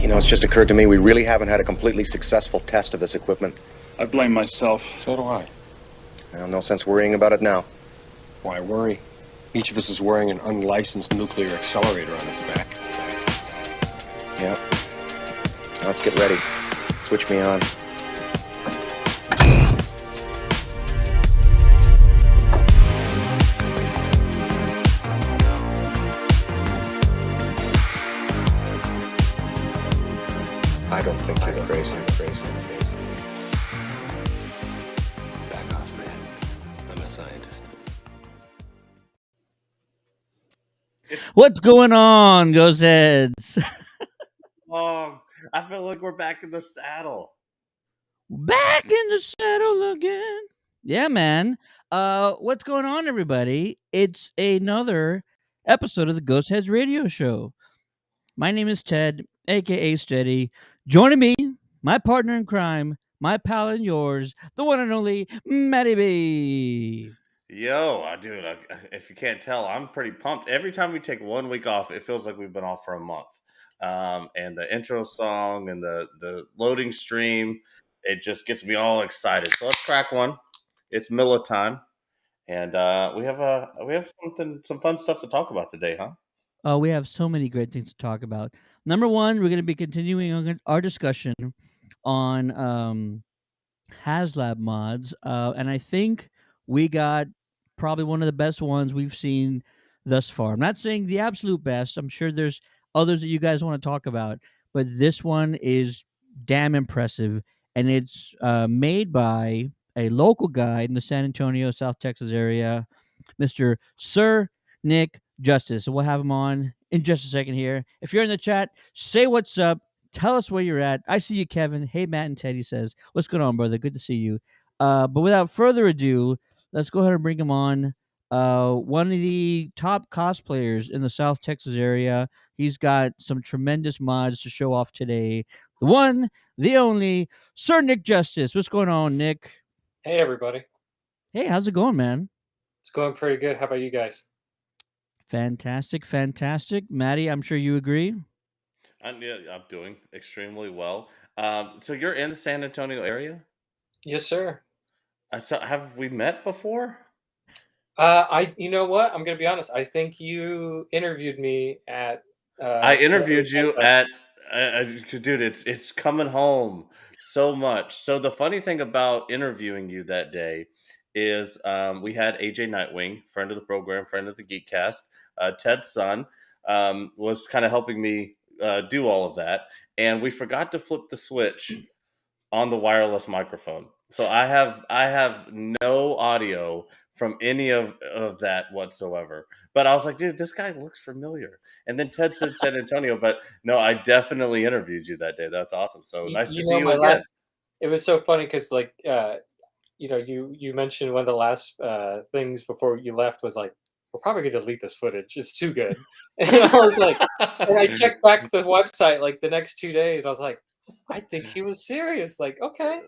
You know, it's just occurred to me we really haven't had a completely successful test of this equipment. I blame myself. So do I. Well, no sense worrying about it now. Why worry? Each of us is wearing an unlicensed nuclear accelerator on his back. Yeah. Now let's get ready. Switch me on. I don't think you're crazy. Back off, man. I'm a scientist. What's going on, Ghostheads? Oh, I feel like we're back in the saddle. Back in the saddle again. Yeah, man. What's going on, everybody? It's another episode of the Ghostheads radio show. My name is Ted, aka Steady. Joining me, my partner in crime, my pal and yours, the one and only Matty B. Yo, dude, if you can't tell, I'm pretty pumped. Every time we take 1 week off, it feels like we've been off for a month. And the intro song and the loading stream, it just gets me all excited. So let's crack one. It's Miller time, and we have some fun stuff to talk about today, huh? Oh, we have so many great things to talk about. Number one, we're going to be continuing our discussion on Haslab mods, and I think we got probably one of the best ones we've seen thus far. I'm not saying the absolute best. I'm sure there's others that you guys want to talk about, but this one is damn impressive, and it's made by a local guy in the San Antonio, South Texas area, Mr. Sir Nick Justice. So we'll have him on in just a second here. If you're in the chat, say what's up. Tell us where you're at. I see you, Kevin. Hey, Matt and Teddy says, what's going on, brother? Good to see you. But without further ado, let's go ahead and bring him on. One of the top cosplayers in the South Texas area. He's got some tremendous mods to show off today. The one, the only, Sir Nick Justice. What's going on, Nick? Hey, everybody. Hey, how's it going, man? It's going pretty good. How about you guys? Fantastic. Maddie, I'm sure you agree. I'm doing extremely well. So you're in the San Antonio area? Yes, sir. Have we met before? You know what? I'm gonna be honest. I think you interviewed me at. I interviewed you at, dude. It's coming home so much. So the funny thing about interviewing you that day is we had AJ Nightwing, friend of the program, friend of the Geekcast. Ted's son was kind of helping me do all of that, and we forgot to flip the switch on the wireless microphone. So I have no audio from any of that whatsoever. But I was like, dude, this guy looks familiar. And then Ted said San Antonio, but no, I definitely interviewed you that day. That's awesome. So nice to You see know, you my again. last. It was so funny because like you know, you mentioned one of the last things before you left was like, we're probably gonna delete this footage. It's too good. And I was like, and I checked back the website like the next 2 days. I was like, I think he was serious. Like, okay.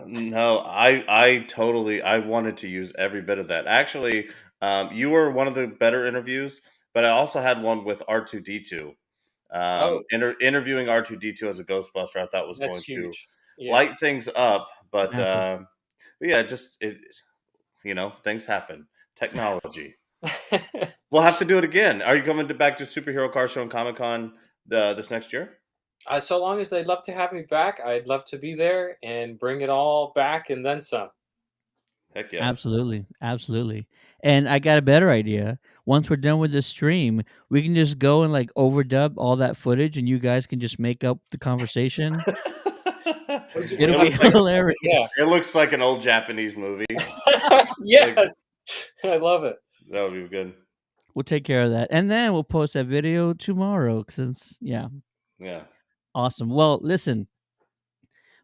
No, I totally I wanted to use every bit of that. Actually, you were one of the better interviews, but I also had one with R2D2. Oh, Interviewing R2D2 as a Ghostbuster, I thought was that's going to huge. Yeah. light things up, Massive. but yeah, things happen. Technology. We'll have to do it again. Are you coming back to Superhero Car Show and Comic Con this next year? So long as they'd love to have me back, I'd love to be there and bring it all back and then some. Heck yeah. Absolutely, absolutely. And I got a better idea. Once we're done with this stream, we can just go and like overdub all that footage, and you guys can just make up the conversation. it It'll Have be looks like yeah. hilarious. it looks like an old Japanese movie. Like Yes. I love it. that would be good. We'll take care of that, and then we'll post that video tomorrow. Since Yeah. awesome. Well, listen.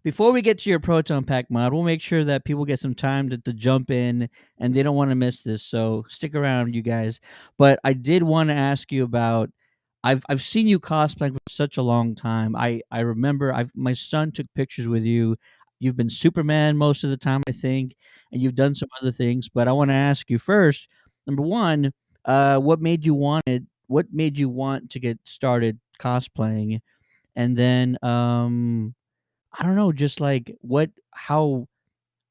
Before we get to your proton pack mod, we'll make sure that people get some time to jump in and they don't want to miss this. So stick around, you guys. But I did want to ask you about I've seen you cosplaying for such a long time. I remember my son took pictures with you. You've been Superman most of the time, I think, and you've done some other things. But I want to ask you first, number one, what made you want to get started cosplaying? And then I don't know, just like how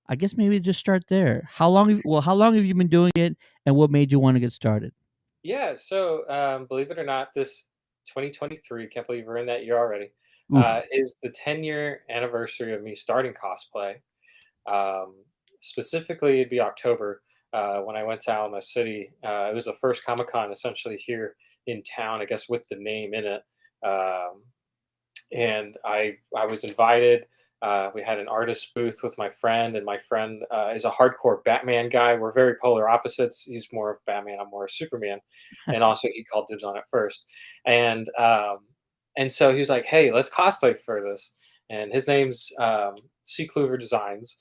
I guess maybe just start there. How long have you been doing it, and what made you want to get started? Yeah. So, believe it or not, this 2023, can't believe we're in that year already, Oof. is the 10-year anniversary of me starting cosplay. Um, Specifically, it'd be October when I went to Alamo City. It was the first Comic Con essentially here in town, I guess, with the name in it. Um, and I was invited. We had an artist booth with my friend, and my friend is a hardcore Batman guy. We're very polar opposites. He's more of Batman. I'm more of Superman, and also he called dibs on it first. And so he was like, "Hey, let's cosplay for this." And his name's C. Kluver Designs.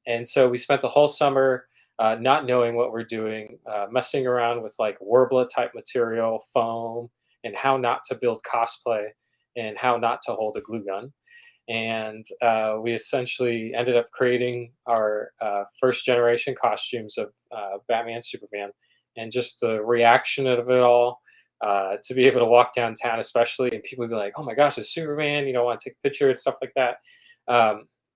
And so we spent the whole summer not knowing what we're doing, messing around with like Worbla type material, foam, and how not to build cosplay and how not to hold a glue gun. And we essentially ended up creating our first generation costumes of Batman, Superman, and just the reaction of it all. To be able to walk downtown, especially, and people would be like, "Oh my gosh, it's Superman!" Want to take a picture and stuff like that.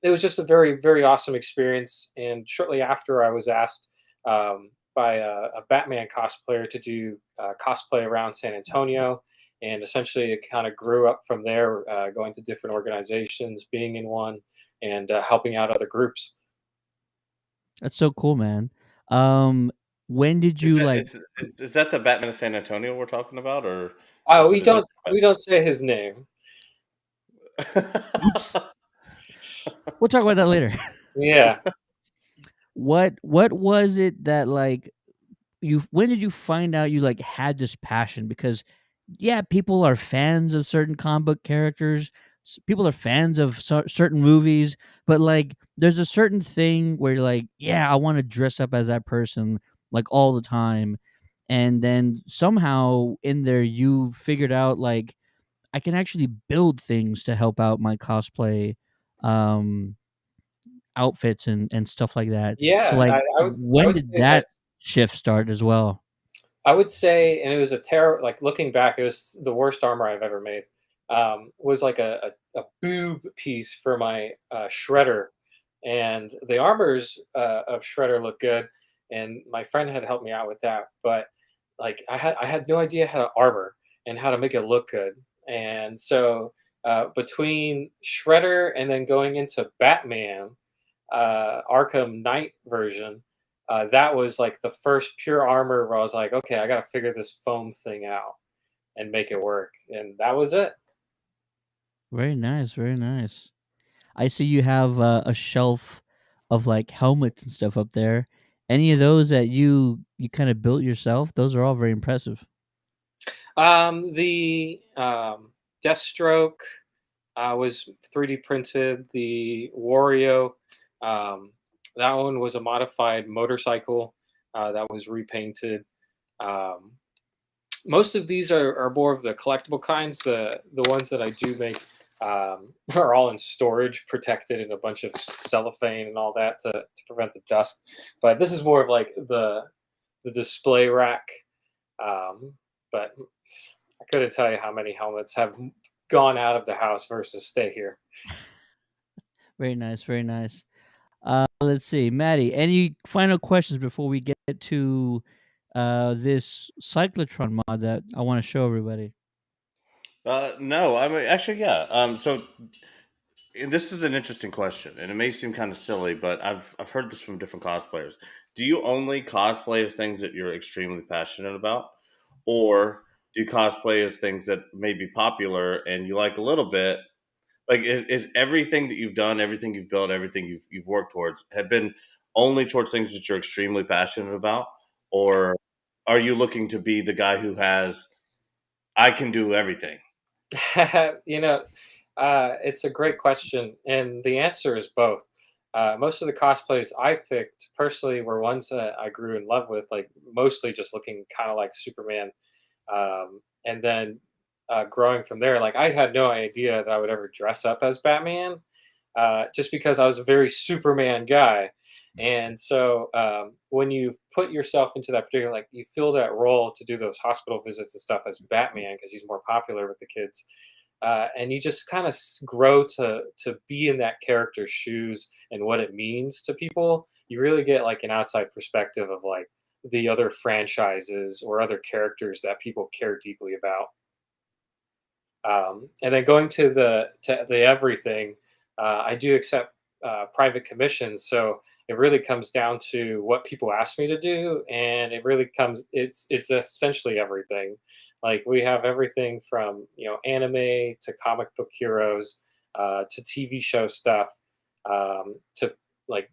It was just a very, very awesome experience. And shortly after, I was asked by a Batman cosplayer to do cosplay around San Antonio. And essentially, it kind of grew up from there, going to different organizations, being in one, and helping out other groups. That's so cool, man. Um, when did Is you that like? is that the Batman of San Antonio we're talking about, or Oh, is it a different we don't say his name. Oops. We'll talk about that later. Yeah. What was it that like you? When did you find out you like had this passion? Because yeah, people are fans of certain comic book characters. People are fans of certain movies, but like there's a certain thing where you're like, yeah, I want to dress up as that person like all the time. And then somehow in there you figured out like I can actually build things to help out my cosplay um outfits and stuff like that. So Yeah, like I when would did say that that's shift start as well? I would say, and it was a terror. Like looking back, it was the worst armor I've ever made. Was like a boob piece for my shredder, and the armors of shredder look good, and my friend had helped me out with that. But like I had no idea how to armor and how to make it look good, and so between shredder and then going into Batman, Arkham Knight version, that was like the first pure armor where I was like, okay, I got to figure this foam thing out and make it work. And that was it. Very nice, very nice. I see you have a shelf of like helmets and stuff up there, Any of those that you kind of built yourself? Those are all very impressive. The Deathstroke was 3D printed. The Wario, um, that one was a modified motorcycle that was repainted. Um, most of these are more of the collectible kinds. The ones that I do make are all in storage, protected in a bunch of cellophane and all that to prevent the dust. But this is more of like the display rack. Um, but I couldn't tell you how many helmets have gone out of the house versus stay here. Very nice, very nice. Let's see, Maddie. Any final questions before we get to this cyclotron mod that I want to show everybody? No, I mean, actually, yeah. So this is an interesting question, and it may seem kind of silly, but I've heard this from different cosplayers. Do you only cosplay as things that you're extremely passionate about, or do you cosplay as things that may be popular and you like a little bit? Like, is everything that you've done, everything you've built, everything you've worked towards, have been only towards things that you're extremely passionate about, or are you looking to be the guy who has I can do everything? you know, it's a great question, and the answer is both. Most of the cosplays I picked personally were ones that I grew in love with, like mostly just looking kind of like Superman, and then growing from there. Like I had no idea that I would ever dress up as Batman, just because I was a very Superman guy. And so when you put yourself into that particular, like you fill that role to do those hospital visits and stuff as Batman because he's more popular with the kids, and you just kind of grow to be in that character's shoes and what it means to people. You really get like an outside perspective of like the other franchises or other characters that people care deeply about. And then going to the everything, I do accept private commissions, so it really comes down to what people ask me to do, and it really comes. It's essentially everything. Like we have everything from anime to comic book heroes, to TV show stuff, to like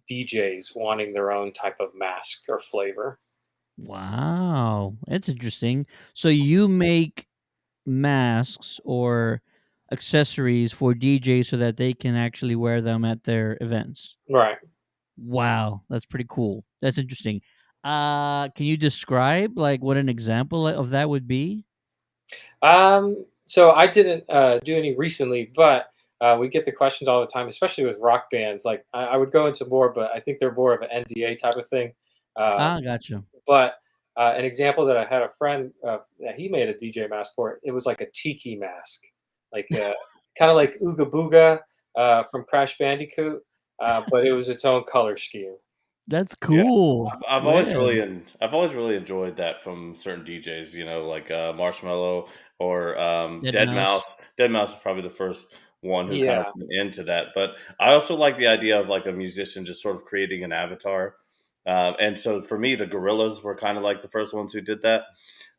DJs wanting their own type of mask or flavor. Wow, that's interesting. So you make masks or accessories for DJs so that they can actually wear them at their events. Right. Wow, that's pretty cool. That's interesting. Can you describe like what an example of that would be? So I didn't do any recently, but we get the questions all the time, especially with rock bands. Like I would go into more, but I think they're more of an NDA type of thing. Ah, Um, gotcha. but an example that I had a friend that he made a DJ mask for. It was like a tiki mask, like kind of like Ooga Booga from Crash Bandicoot, but it was its own color scheme. That's Yeah, cool. Man, I've always really enjoyed that from certain DJs. You know, like Marshmello or Dead Mouse. Dead Mouse is probably the first one who kind of Yeah. went into that. But I also like the idea of like a musician just sort of creating an avatar. And so for me, the Gorillas were kind of like the first ones who did that.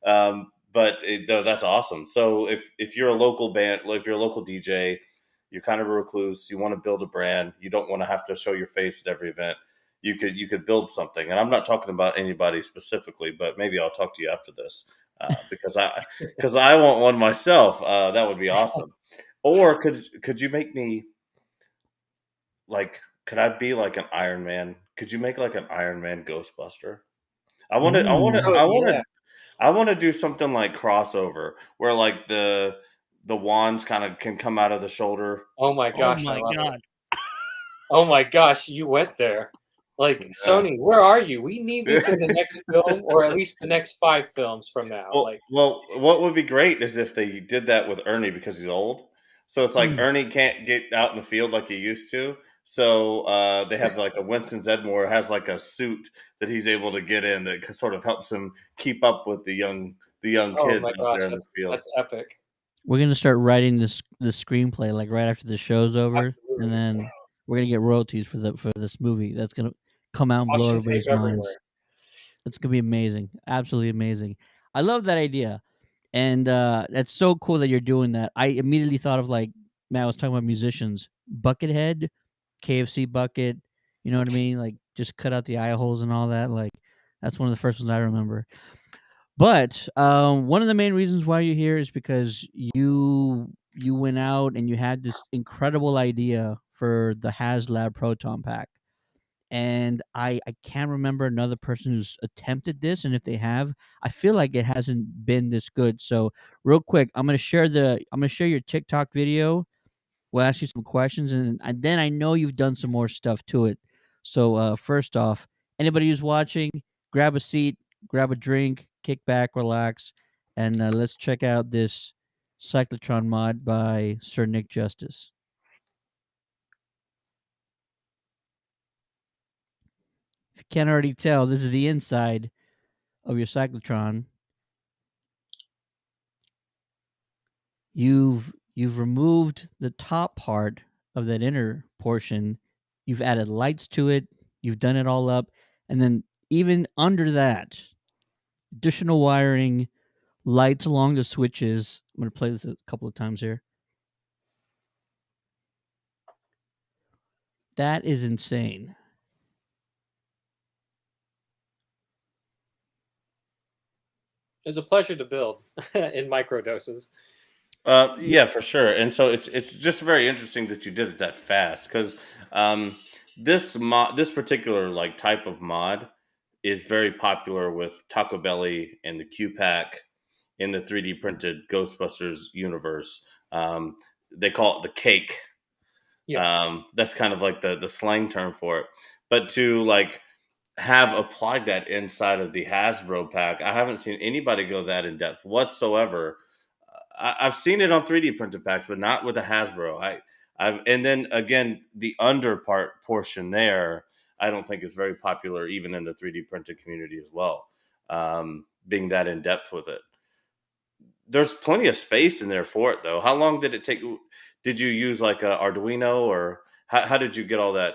No, that's awesome. So if you're a local band, if you're a local DJ, you're kind of a recluse. You want to build a brand. You don't want to have to show your face at every event. You could build something, and I'm not talking about anybody specifically, but maybe I'll talk to you after this because I want one myself. That would be awesome. Or could you make me like? Could I be like an Iron Man? Could you make like an Iron Man Ghostbuster? I want to. I want to. Oh I want yeah. to. I want to do something like crossover, where like the wands kind of can come out of the shoulder. Oh my Oh gosh, I my love it. god. Oh my gosh, you went there. Like, Yeah. Sony, where are you? We need this in the next film, or at least the next 5 films from now. Well, Like, well, what would be great is if they did that with Ernie because he's old. So it's like Mm. Ernie can't get out in the field like he used to. So they have like a Winston Zedmore has like a suit that he's able to get in that sort of helps him keep up with the young oh kids my out gosh, there in this field. that's epic. We're gonna start writing this screenplay like right after the show's over, and Absolutely. then we're gonna get royalties for this movie. That's gonna come out and blow Caution tape everybody's minds. everywhere. It's gonna be amazing, absolutely amazing. I love that idea, and that's so cool that you're doing that. I immediately thought of like, man, I was talking about musicians, Buckethead, KFC Bucket. You know what I mean? Like just cut out the eye holes and all that. Like that's one of the first ones I remember. But one of the main reasons why you're here is because you went out and you had this incredible idea for the Haslab Proton Pack, and I can't remember another person who's attempted this, and if they have, I feel like it hasn't been this good. So real quick, I'm gonna share your TikTok video. We'll ask you some questions, and then I know you've done some more stuff to it. So first off, anybody who's watching, grab a seat, grab a drink, kick back, relax, and let's check out this cyclotron mod by Sir Nick Justice. If you can't already tell, this is the inside of your cyclotron. You've removed the top part of that inner portion. You've added lights to it. You've done it all up, and then even under that, additional wiring, lights along the switches. I'm going to play this a couple of times here. That is insane. It was a pleasure to build in micro doses. Yeah, for sure. And so it's just very interesting that you did it that fast because this particular like type of mod is very popular with Taco Belly and the Q Pack in the 3D printed Ghostbusters universe. They call it the cake. Yeah. That's kind of like the slang term for it. But to like have applied that inside of the Hasbro pack, I haven't seen anybody go that in depth whatsoever. I've seen it on 3D printed packs, but not with a Hasbro. And then again, the under portion there, I don't think is very popular even in the 3D printed community as well. Being that in depth with it, there's plenty of space in there for it though. How long did it take? Did you use like a Arduino or how did you get all that?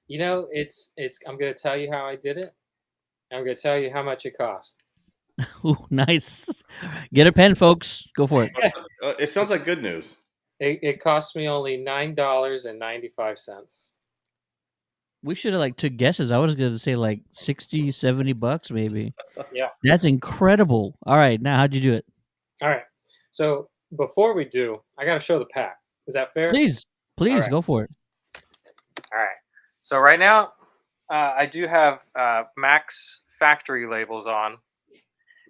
You know, it's. I'm going to tell you how I did it. I'm going to tell you how much it cost. Ooh, nice. Get a pen, folks. Go for it. It sounds like good news. It cost me only $9.95. We should have like took guesses. I was going to say like 60, 70 bucks maybe. Yeah. That's incredible. All right, now how'd you do it? All right. So before we do, I got to show the pack. Is that fair? Please, right. go for it. All right. So right now, I do have Max factory labels on,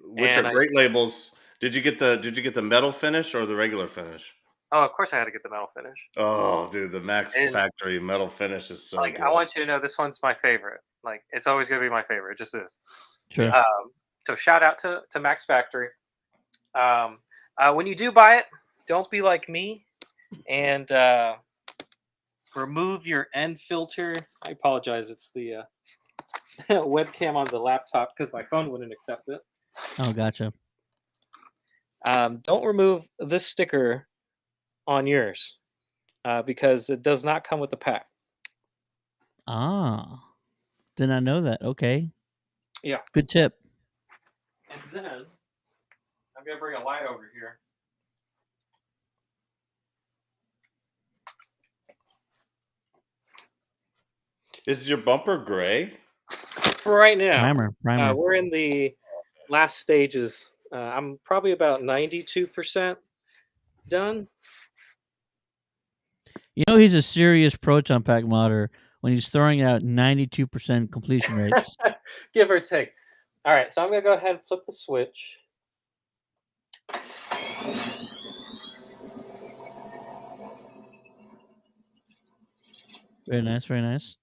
Which are great labels. Did you get the metal finish or the regular finish? Oh, of course I had to get the metal finish. Oh, dude, the Max factory metal finish is so like good. I want you to know this one's my favorite. Like it's always gonna be my favorite. It just is. Sure. So shout out to Max Factory. When you do buy it, don't be like me and remove your end filter. I apologize. It's the webcam on the laptop because my phone wouldn't accept it. Oh, gotcha. Don't remove this sticker on yours because it does not come with the pack. Ah, did not know that. Okay. Yeah. Good tip. And then I'm gonna bring a light over here. Is your bumper gray? For right now, Primer. we're in the last stages. I'm probably about 92% done. You know he's a serious proton pack modder when he's throwing out 92% completion rates. Give or take. All right, so I'm going to go ahead and flip the switch. Very nice, very nice.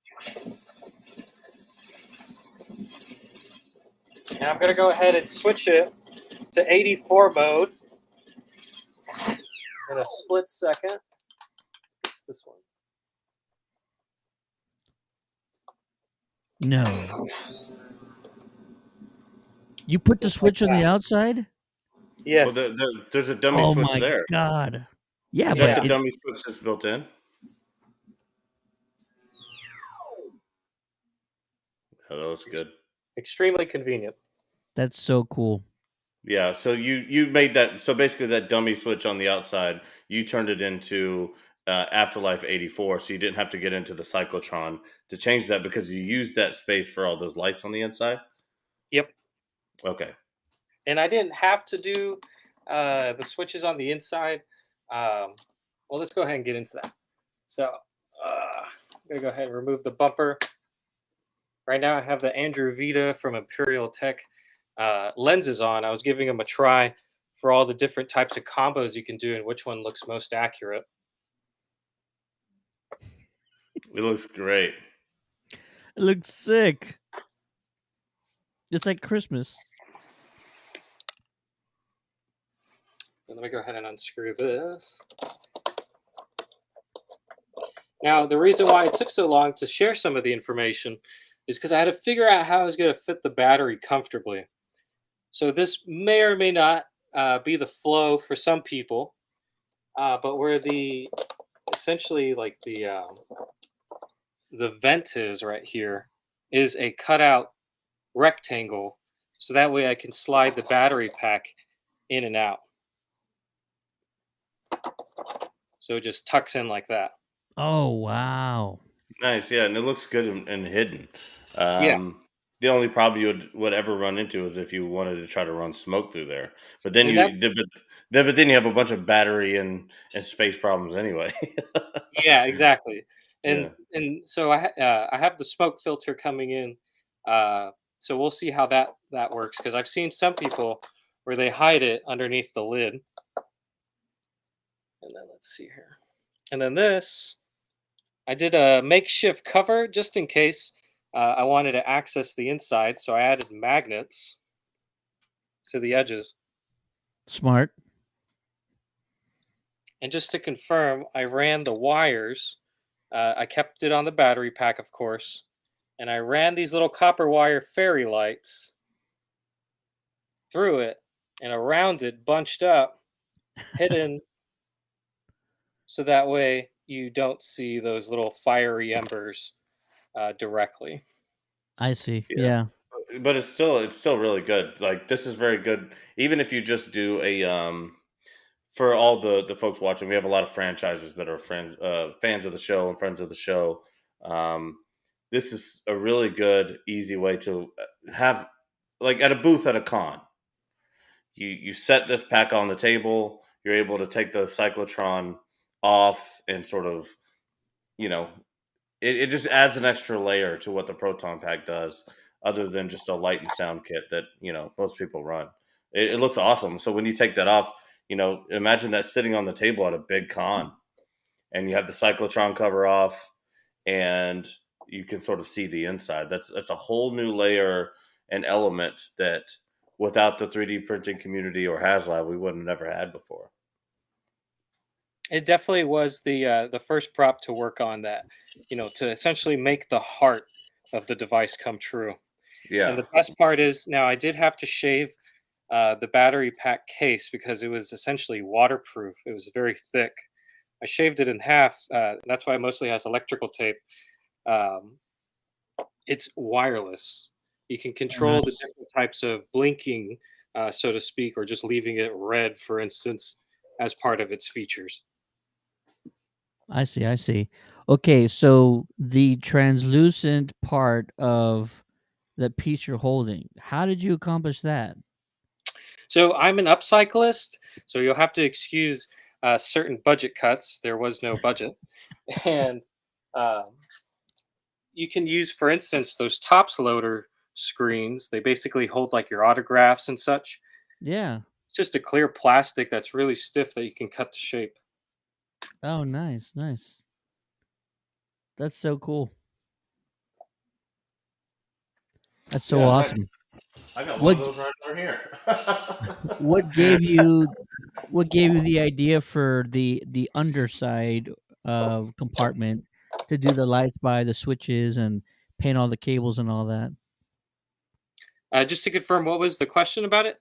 And I'm going to go ahead and switch it to 84 mode in a split second. It's this one. No. You put the switch on the outside? Yes. Well, there's a dummy Oh switch my there. God. Yeah, Is but that the dummy switch that's built in? Oh, that looks good. Extremely convenient. That's so cool. Yeah, so you made that. So basically, that dummy switch on the outside, you turned it into Afterlife 84, so you didn't have to get into the cyclotron to change that because you used that space for all those lights on the inside. Yep. Okay. And I didn't have to do the switches on the inside. Well, let's go ahead and get into that. So I'm going to go ahead and remove the bumper. Right now I have the Andrew Vita from Imperial Tech lenses on. I was giving them a try for all the different types of combos you can do and which one looks most accurate. It looks great. It looks sick. It's like Christmas. So let me go ahead and unscrew this. Now, the reason why it took so long to share some of the information is because I had to figure out how I was going to fit the battery comfortably. So this may or may not be the flow for some people, but where the essentially like the vent is right here is a cutout rectangle, so that way I can slide the battery pack in and out. So it just tucks in like that. Oh wow. Nice, yeah, and it looks good and hidden. Yeah. The only problem you would ever run into is if you wanted to try to run smoke through there. But then And that's but then you have a bunch of battery and space problems anyway. yeah, exactly. Yeah. And so I have the smoke filter coming in. So we'll see how that works, because I've seen some people where they hide it underneath the lid. And then let's see here. And then this, I did a makeshift cover just in case I wanted to access the inside. So I added magnets to the edges. Smart. And just to confirm, I ran the wires. I kept it on the battery pack, of course. And I ran these little copper wire fairy lights through it and around it, bunched up, hidden, so that way you don't see those little fiery embers directly. I see. Yeah. Yeah. But it's still really good. Like, this is very good. Even if you just do a for all the folks watching, we have a lot of franchises that are fans of the show and friends of the show. This is a really good, easy way to have, like, at a booth at a con. You set this pack on the table. You're able to take the cyclotron off and sort of, you know, it just adds an extra layer to what the Proton Pack does, other than just a light and sound kit that, most people run. It looks awesome. So when you take that off, imagine that sitting on the table at a big con, and you have the cyclotron cover off, and you can sort of see the inside. That's a whole new layer and element that without the 3D printing community or Haslab, we would have never had before. It definitely was the first prop to work on that, to essentially make the heart of the device come true. Yeah. And the best part is, now I did have to shave the battery pack case because it was essentially waterproof. It was very thick. I shaved it in half. That's why it mostly has electrical tape. It's wireless. You can control the Nice. different types of blinking, so to speak, or just leaving it red, for instance, as part of its features. I see. I see. Okay, so the translucent part of the piece you're holding, how did you accomplish that? So I'm an upcyclist, so you'll have to excuse certain budget cuts. There was no budget. And um, you can use, for instance, those tops loader screens. They basically hold like your autographs and such. Yeah. It's just a clear plastic that's really stiff that you can cut to shape. Oh, nice, nice. That's so cool. That's so Yeah, awesome. I got What one of those right over here. what gave you the idea for the underside compartment to do the lights by the switches and paint all the cables and all that? Just to confirm, what was the question about it?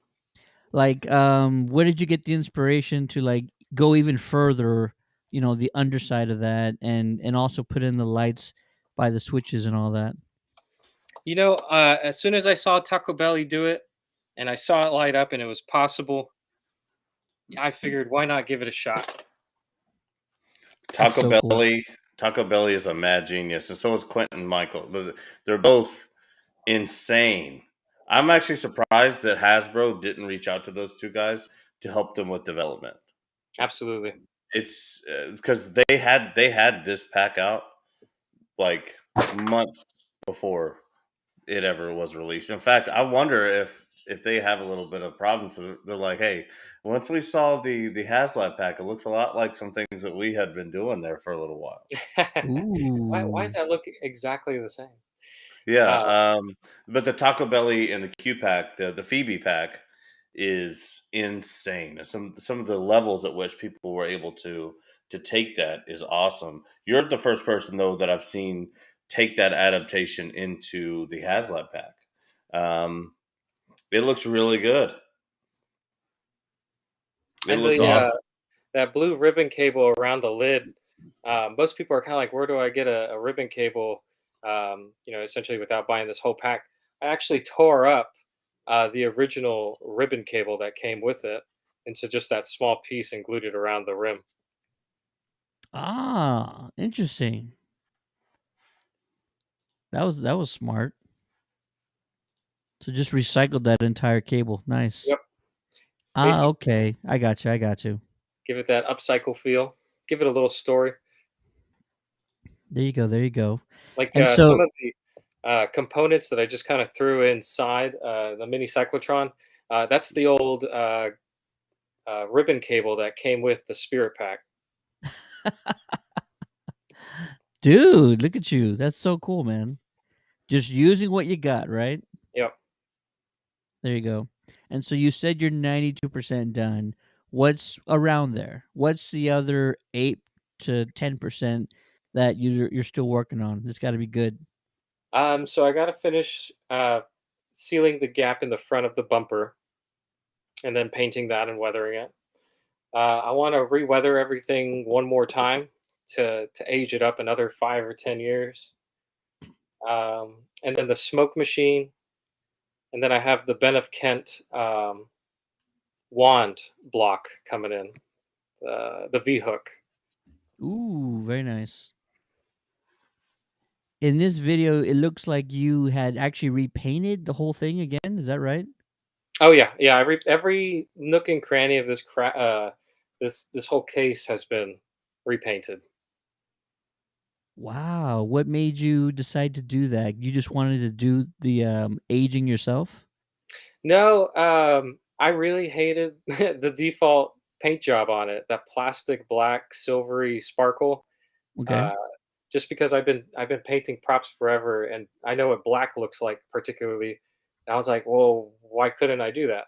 Like, where did you get the inspiration to like go even further? The underside of that, and also put in the lights by the switches and all that. As soon as I saw Taco Belly do it and I saw it light up and it was possible, I figured, why not give it a shot? That's Taco so cool. Belly. Taco Belly is a mad genius, and so is Quentin Michael. But they're both insane. I'm actually surprised that Hasbro didn't reach out to those two guys to help them with development. Absolutely. It's because they had this pack out like months before it ever was released. In fact, I wonder if they have a little bit of problems. So they're like, hey, once we saw the Haslab pack, it looks a lot like some things that we had been doing there for a little while. Why does Ooh. that look exactly the same? Yeah, Uh, but the Taco Belly and the Q pack, the Phoebe pack, is insane. And some of the levels at which people were able to take that is awesome. You're the first person though that I've seen take that adaptation into the Haslab pack. Um, it looks really good. It and looks the Yeah. awesome. that blue ribbon cable around the lid. Most people are kind of like, where do I get a ribbon cable? Essentially without buying this whole pack. I actually tore up the original ribbon cable that came with it into just that small piece and glued it around the rim. Ah, interesting. That was smart. So just recycled that entire cable. Nice. Yep. Ah, Basically, okay. I got you. I got you. give it that upcycle feel. Give it a little story. There you go. There you go. Like And some so, of the components that I just kind of threw inside the mini cyclotron. That's the old ribbon cable that came with the Spirit Pack. dude, look at you. That's so cool, man. Just using what you got, right? Yep. There you go. And so you said you're 92% done. What's around there? What's the other 8 to 10% that you're still working on? It's got to be good. So I got to finish sealing the gap in the front of the bumper and then painting that and weathering it. I want to re-weather everything one more time to age it up another 5 or 10 years. And then the smoke machine, and then I have the Ben of Kent wand block coming in, the V hook. Ooh, very nice. In this video, it looks like you had actually repainted the whole thing again. Is that right? Oh yeah, yeah. Every nook and cranny of this whole case has been repainted. Wow. What made you decide to do that? You just wanted to do the aging yourself? No, I really hated the default paint job on it. That plastic black silvery sparkle. Okay. Uh, just because I've been painting props forever, and I know what black looks like particularly. And I was like, well, why couldn't I do that?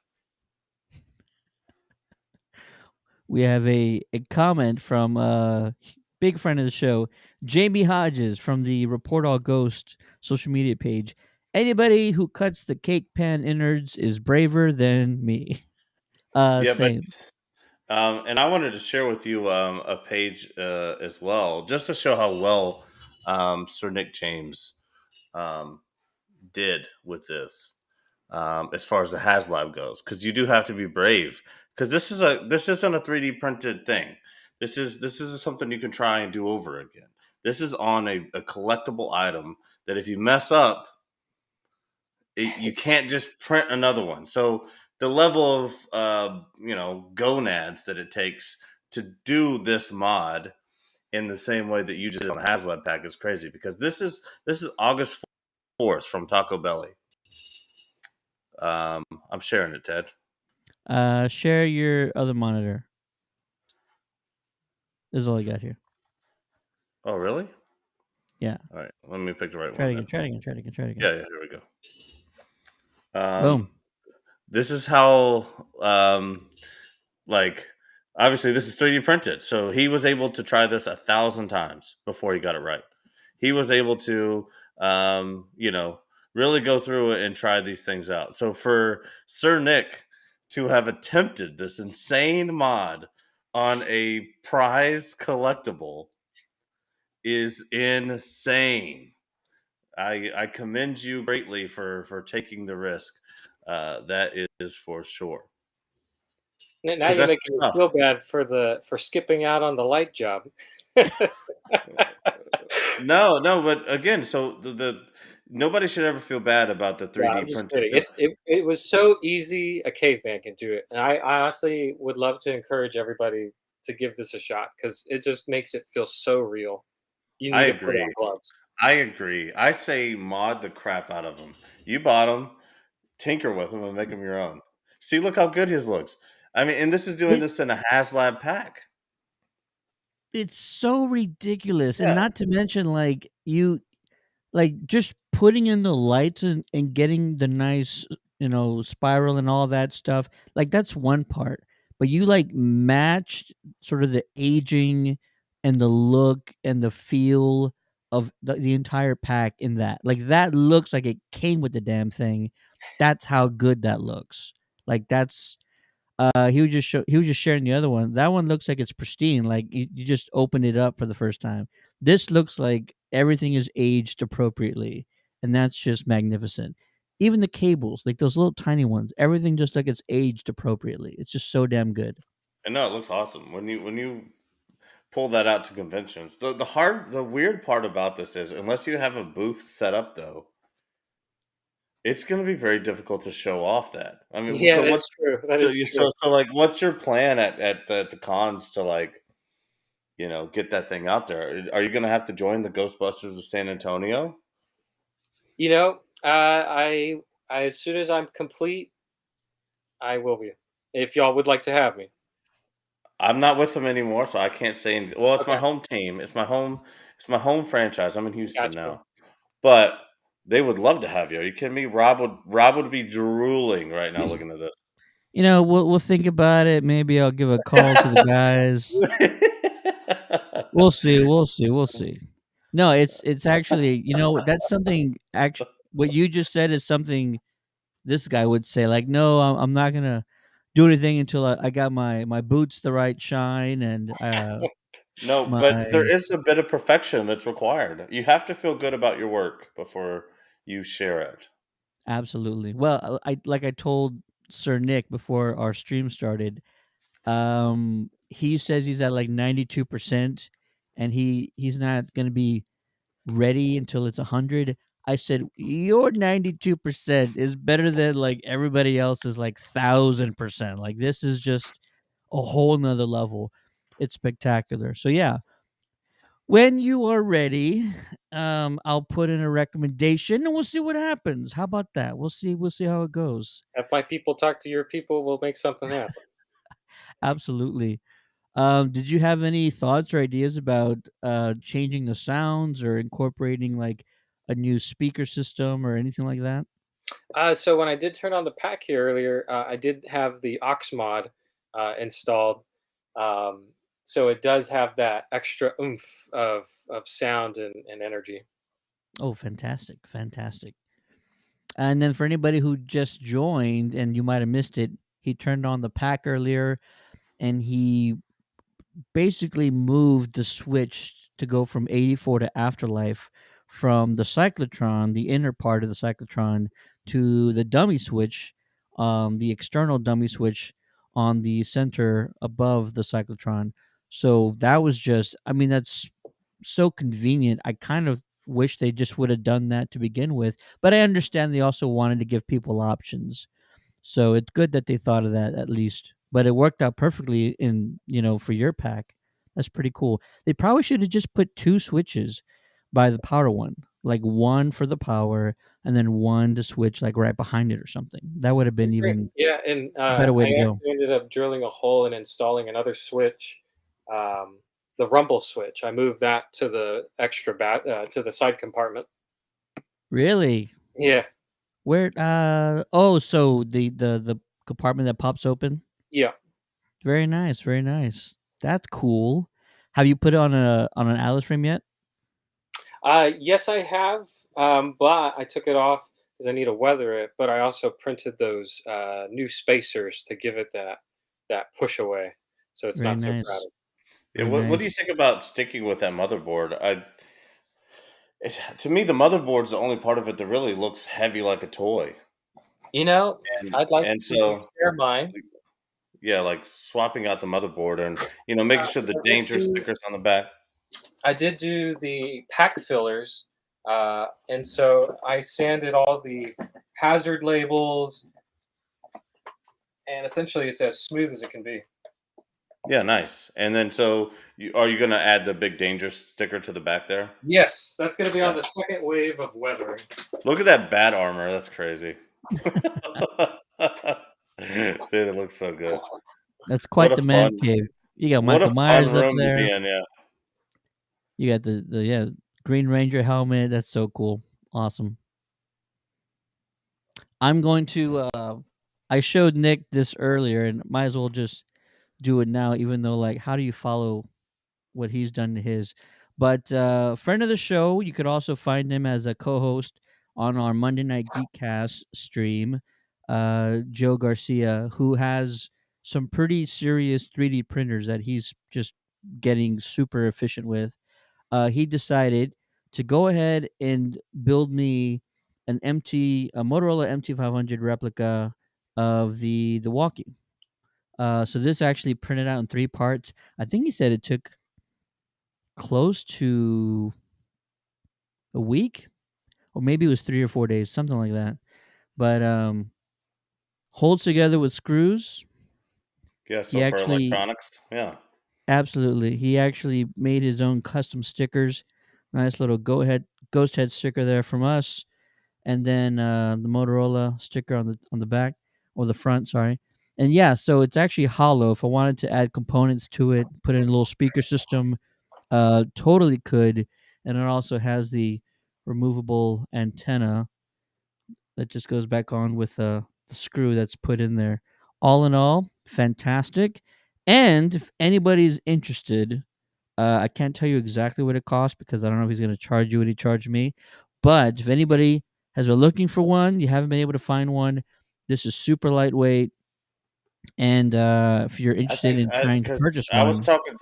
We have a comment from a big friend of the show, Jamie Hodges from the Report All Ghost social media page. Anybody who cuts the cake pan innards is braver than me. Yeah, but Same. and I wanted to share with you a page as well, just to show how well Sir Nick James um, did with this, as far as the HasLab goes, because you do have to be brave. Because this isn't a 3D printed thing. This is something you can try and do over again. This is on a collectible item that if you mess up, you can't just print another one. So the level of gonads that it takes to do this mod in the same way that you just did on the HasLab pack is crazy, because this is August 4th from Taco Belly. I'm sharing it, Ted. Share your other monitor. This is all I got here. Oh, really? Yeah. All right, let me pick the right Try one it then. again. Try it again. Try it again. Try it again. Yeah, here we go. Boom. This is how, like, obviously this is 3D printed, so he was able to try this 1,000 times before he got it right. He was able to, really go through it and try these things out. So for Sir Nick to have attempted this insane mod on a prized collectible is insane. I commend you greatly for taking the risk. That is for sure. Now Because you're that's making me tough. feel bad for skipping out on the light job. No, but again, so the nobody should ever feel bad about the Yeah, 3D I'm just printed kidding. film. It was so easy, a caveman can do it, and I honestly would love to encourage everybody to give this a shot because it just makes it feel so real. You I need to put on agree. gloves. I agree. I say mod the crap out of them. You bought them, tinker with them, and make them your own. See, look how good his looks. I mean, and this is doing It this in a Haslab pack. it's so ridiculous, and Yeah, not to mention, like, just putting in the lights and getting the nice, spiral and all that stuff, like, that's one part, but you, like, matched sort of the aging and the look and the feel of the entire pack in that. Like, that looks like it came with the damn thing. That's how good that looks. Like, that's he was just sharing the other one. That one looks like it's pristine, like, you just opened it up for the first time. This looks like everything is aged appropriately, and that's just magnificent. Even the cables, like those little tiny ones, everything just like it's aged appropriately. It's just so damn good. and no, it looks awesome when you pull that out to conventions. The weird part about this is unless you have a booth set up though, it's going to be very difficult to show off that. I mean, Yeah, so that's what's true. That so is you true. so like what's your plan at the cons to like get that thing out there? Are you going to have to join the Ghostbusters of San Antonio? You know, I as soon as I'm complete, I will be. If y'all would like to have me. I'm not with them anymore, so I can't say. Well, it's my Okay, home team. It's my home franchise. I'm in Houston gotcha. now, but they would love to have you. Are you kidding me? Rob would be drooling right now looking at this. We'll think about it. Maybe I'll give a call to the guys. We'll see. We'll see. We'll see. No, it's actually, that's something. Actually, what you just said is something this guy would say. Like, no, I'm not gonna do anything until I got my boots the right shine and No, but there my is a bit of perfection that's required. You have to feel good about your work before you share it. absolutely. Well, I like I told Sir Nick before our stream started. He says he's at like 92%, and he's not gonna be ready until it's 100. I said, your 92% is better than like everybody else's like 1,000%. Like, this is just a whole nother level. It's spectacular. So yeah, when you are ready, I'll put in a recommendation and we'll see what happens. How about that? We'll see how it goes. Have my people talk to your people, we'll make something happen. Absolutely. Did you have any thoughts or ideas about changing the sounds or incorporating like a new speaker system or anything like that? So when I did turn on the pack here earlier, I did have the aux mod installed. Um, so it does have that extra oomph of sound and energy. Oh, fantastic. Fantastic. And then for anybody who just joined and you might have missed it, he turned on the pack earlier and he basically moved the switch to go from 84 to Afterlife from the cyclotron, the inner part of the cyclotron, to the dummy switch, the external dummy switch on the center above the cyclotron. So that was just, I mean, that's so convenient. I kind of wish they just would have done that to begin with, but I understand they also wanted to give people options. So it's good that they thought of that at least. But it worked out perfectly for your pack. That's pretty cool. They probably should have just put two switches by the power one, like one for the power and then one to switch like right behind it or something. That would have been Great. even Yeah, and a better way I to go. actually ended up drilling a hole and installing another switch, um, the rumble switch. I moved that to the to the side compartment. Really? Yeah, Where oh, so the compartment that pops open? yeah. Very nice, very nice. That's cool. Have you put it on an Alice frame yet? Yes, I have, but I took it off because I need to weather it. But I also printed those new spacers to give it that push away, so it's Very not so nice. crowded. Yeah, Very what do you nice. think about sticking with that motherboard? To me, the motherboard's the only part of it that really looks heavy like a toy, You know, and I'd like and to so share mine. yeah, like swapping out the motherboard and making sure the We're danger into stickers on the back. I did do the pack fillers, and so I sanded all the hazard labels, and essentially it's as smooth as it can be. Yeah, nice. And then, so are you going to add the big danger sticker to the back there? Yes, that's going to be Yeah. on the second wave of weathering. Look at that bat armor. That's crazy. Dude, it looks so good. That's What quite a the man fun, cave. You got what a Michael fun Myers up room to there. be in. Yeah. You got the Green Ranger helmet. That's so cool. Awesome. I'm going to I showed Nick this earlier and might as well just do it now, even though like how do you follow what he's done to his? But friend of the show, you could also find him as a co-host on our Monday Night Geekcast stream, Joe Garcia, who has some pretty serious 3D printers that he's just getting super efficient with. He decided to go ahead and build me a Motorola MT500 replica of the walkie. So this actually printed out in 3 parts. I think he said it took close to a week, or maybe it was 3 or 4 days, something like that. But holds together with screws. Yeah. He So for actually electronics, yeah. Absolutely. He actually made his own custom stickers. Nice little ghost head sticker there from us, and then the Motorola sticker on the back or the front, sorry. And yeah, so it's actually hollow. If I wanted to add components to it, put in a little speaker system, totally could. And it also has the removable antenna that just goes back on with the screw that's put in there. All in all, fantastic. And if anybody's interested, I can't tell you exactly what it costs because I don't know if he's going to charge you what he charged me. But if anybody has been looking for one, you haven't been able to find one, this is super lightweight. And if you're I interested think in trying to because purchase one, I was talking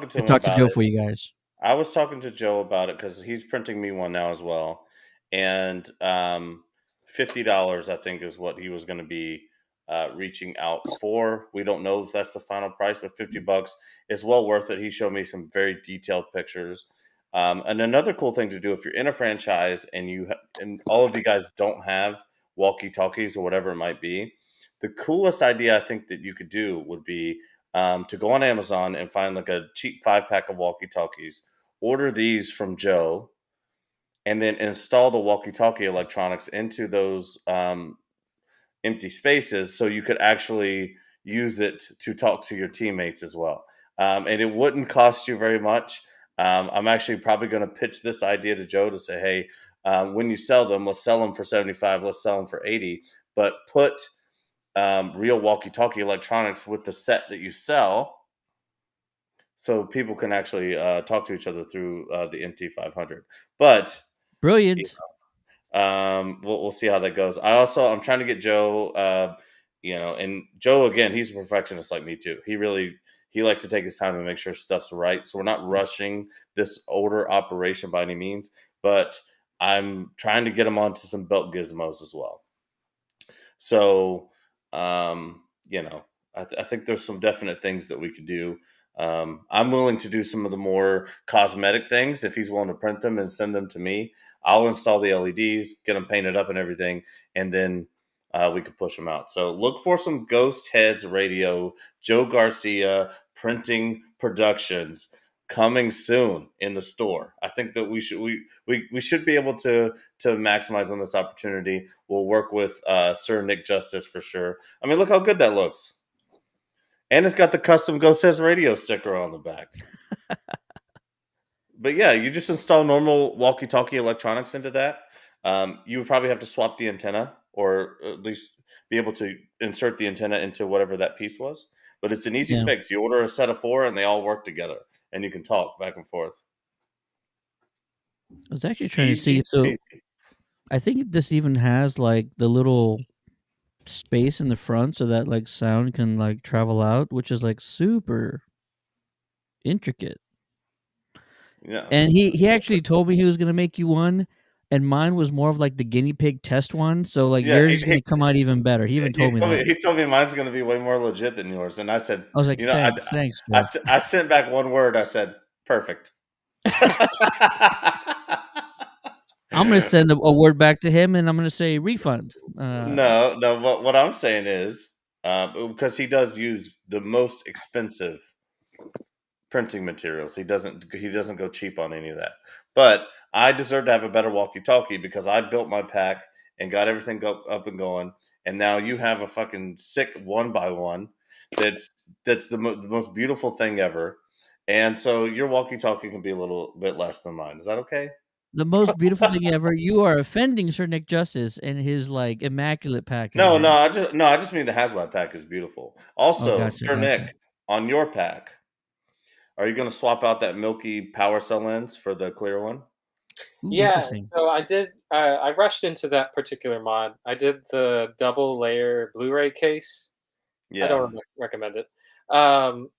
to I him talked to about Joe it. for you guys. I was talking to Joe about it because he's printing me one now as well, and $50 I think is what he was going to be reaching out for. We don't know if that's the final price, but $50 is well worth it. He showed me some very detailed pictures. And another cool thing to do if you're in a franchise and and all of you guys don't have walkie talkies or whatever it might be, the coolest idea I think that you could do would be to go on Amazon and find like a cheap 5 pack of walkie talkies, order these from Joe, and then install the walkie talkie electronics into those empty spaces so you could actually use it to talk to your teammates as well. And it wouldn't cost you very much. I'm actually probably going to pitch this idea to Joe to say, hey, when you sell them, let's sell them for 75, let's sell them for 80, but put real walkie-talkie electronics with the set that you sell, so people can actually talk to each other through the MT500. But Brilliant. we'll see how that goes. I'm trying to get Joe, and Joe again, he's a perfectionist like me too. He likes to take his time and make sure stuff's right. So we're not rushing this older operation by any means, but I'm trying to get him onto some belt gizmos as well. So, I think there's some definite things that we could do. I'm willing to do some of the more cosmetic things if he's willing to print them and send them to me. I'll install the LEDs, get them painted up and everything, and then we could push them out. So look for some Ghostheads Radio, Joe Garcia Printing Productions coming soon in the store. I think that we should be able to maximize on this opportunity. We'll work with Sir Nick Justice for sure. I mean, look how good that looks. And it's got the custom Ghost Says Radio sticker on the back. But yeah, you just install normal walkie-talkie electronics into that. You would probably have to swap the antenna, or at least be able to insert the antenna into whatever that piece was. But it's an easy Yeah. fix. You order a set of 4 and they all work together. And you can talk back and forth. I was actually trying to Easy see. So peasy. I think this even has like the little space in the front so that like sound can like travel out, which is like super intricate. Yeah. And he actually told me he was gonna make you one, and mine was more of like the guinea pig test one. So like Yeah, yours is gonna come out even better. He even told me that. he told me mine's going to be way more legit than yours, and I said, I was like, thanks, I Joe. sent back one word. I said, perfect. I'm gonna send a word back to him, and I'm gonna say refund. No. What I'm saying is, because he does use the most expensive printing materials. He doesn't go cheap on any of that. But I deserve to have a better walkie-talkie because I built my pack and got everything up and going. And now you have a fucking sick 1x1 that's the most beautiful thing ever. And so your walkie-talkie can be a little bit less than mine. Is that okay? The most beautiful thing ever. You are offending Sir Nick Justice and his like immaculate pack that he No, has. I just mean the Haslab pack is beautiful. Oh, Also, gotcha, Sir gotcha. Nick, on your pack, are you going to swap out that milky power cell lens for the clear one? Ooh, Yeah, interesting. so I did. I rushed into that particular mod. I did the double layer Blu-ray case. I Yeah. don't recommend it, um,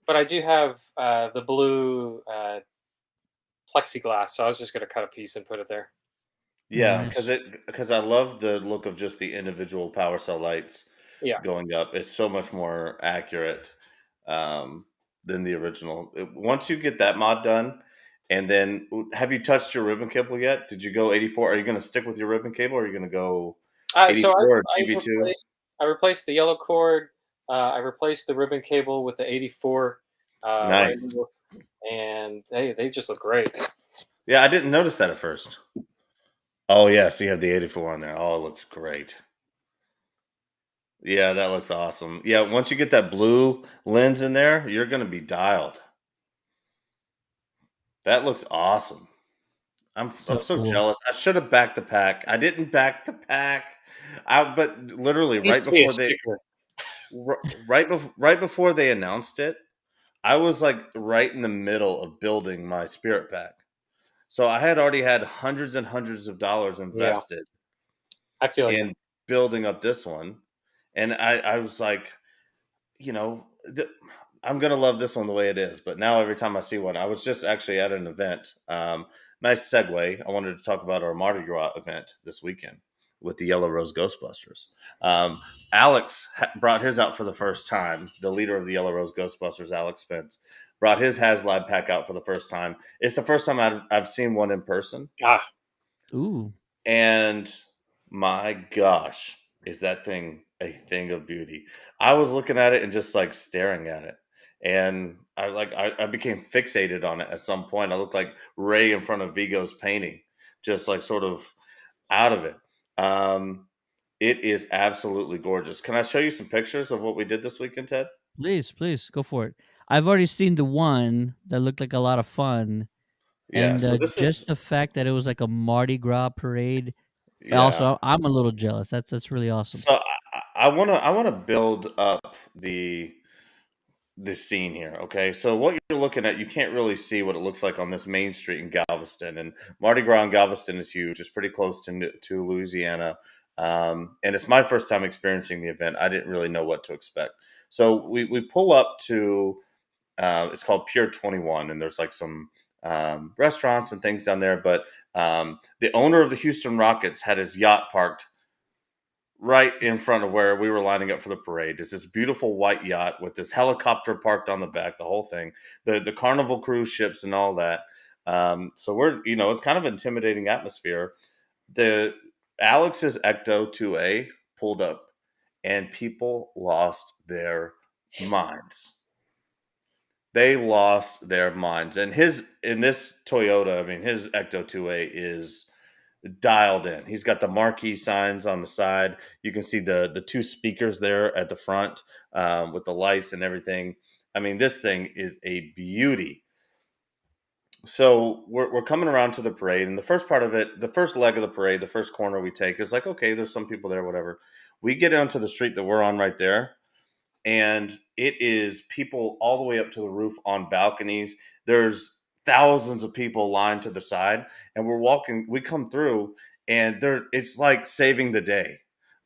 but I do have the blue plexiglass. So I was just going to cut a piece and put it there. Yeah, Nice. because I love the look of just the individual power cell lights Yeah. going up. It's so much more accurate um, than the original. Once you get that mod done, and then have you touched your ribbon cable yet? Did you go 84? Are you going to stick with your ribbon cable, or are you going to go So 84 or GB2? I replaced the yellow cord. I replaced the ribbon cable with the 84 Nice. radio, and they just look great. Yeah, I didn't notice that at first. Oh yeah, so you have the 84 on there. Oh, it looks great. Yeah, that looks awesome. Yeah, once you get that blue lens in there, you're going to be dialed. That looks awesome. I'm So so cool. jealous. I should have backed the pack. I didn't back the pack. But literally Needs to be a sticker. right before they announced it, I was like right in the middle of building my spirit pack. So I had already had hundreds and hundreds of dollars Yeah, invested I feel you. in building up this one. And I was like, you know, I'm gonna love this one the way it is. But now every time I see one, I was just actually at an event. Nice segue. I wanted to talk about our Mardi Gras event this weekend with the Yellow Rose Ghostbusters. Alex brought his out for the first time. The leader of the Yellow Rose Ghostbusters, Alex Spence, brought his Haslab pack out for the first time. It's the first time I've seen one in person. Ah, Ooh. And my gosh, is that thing a thing of beauty? I was looking at it and just like staring at it. And I became fixated on it at some point. I looked like Ray in front of Vigo's painting, just like sort of out of it. Um, it is absolutely gorgeous. Can I show you some pictures of what we did this weekend, Ted? Please go for it. I've already seen the one that looked like a lot of fun, Yeah. and So this just is the fact that it was like a Mardi Gras parade. yeah. Also, I'm a little jealous. That's really awesome. So I wanna build up this scene here. Okay, so what you're looking at, you can't really see what it looks like on this main street in Galveston, and Mardi Gras in Galveston is huge. It's pretty close to Louisiana, and it's my first time experiencing the event. I didn't really know what to expect. So we pull up to it's called Pier 21, and there's like some restaurants and things down there. But the owner of the Houston Rockets had his yacht parked right in front of where we were lining up for the parade. Is this beautiful white yacht with this helicopter parked on the back, the whole thing, the Carnival cruise ships and all that. So we're it's kind of intimidating atmosphere. The Alex's Ecto 2A pulled up, and people lost their minds. They lost their minds, and in this Toyota, I mean, his Ecto 2A is dialed in. He's got the marquee signs on the side. You can see the two speakers there at the front with the lights and everything. I mean, this thing is a beauty. So we're coming around to the parade, and the first part of it, the first leg of the parade, the first corner we take is like, okay, there's some people there, whatever. We get onto the street that we're on right there, and it is people all the way up to the roof on balconies. There's thousands of people lined to the side, and we come through, and it's like saving the day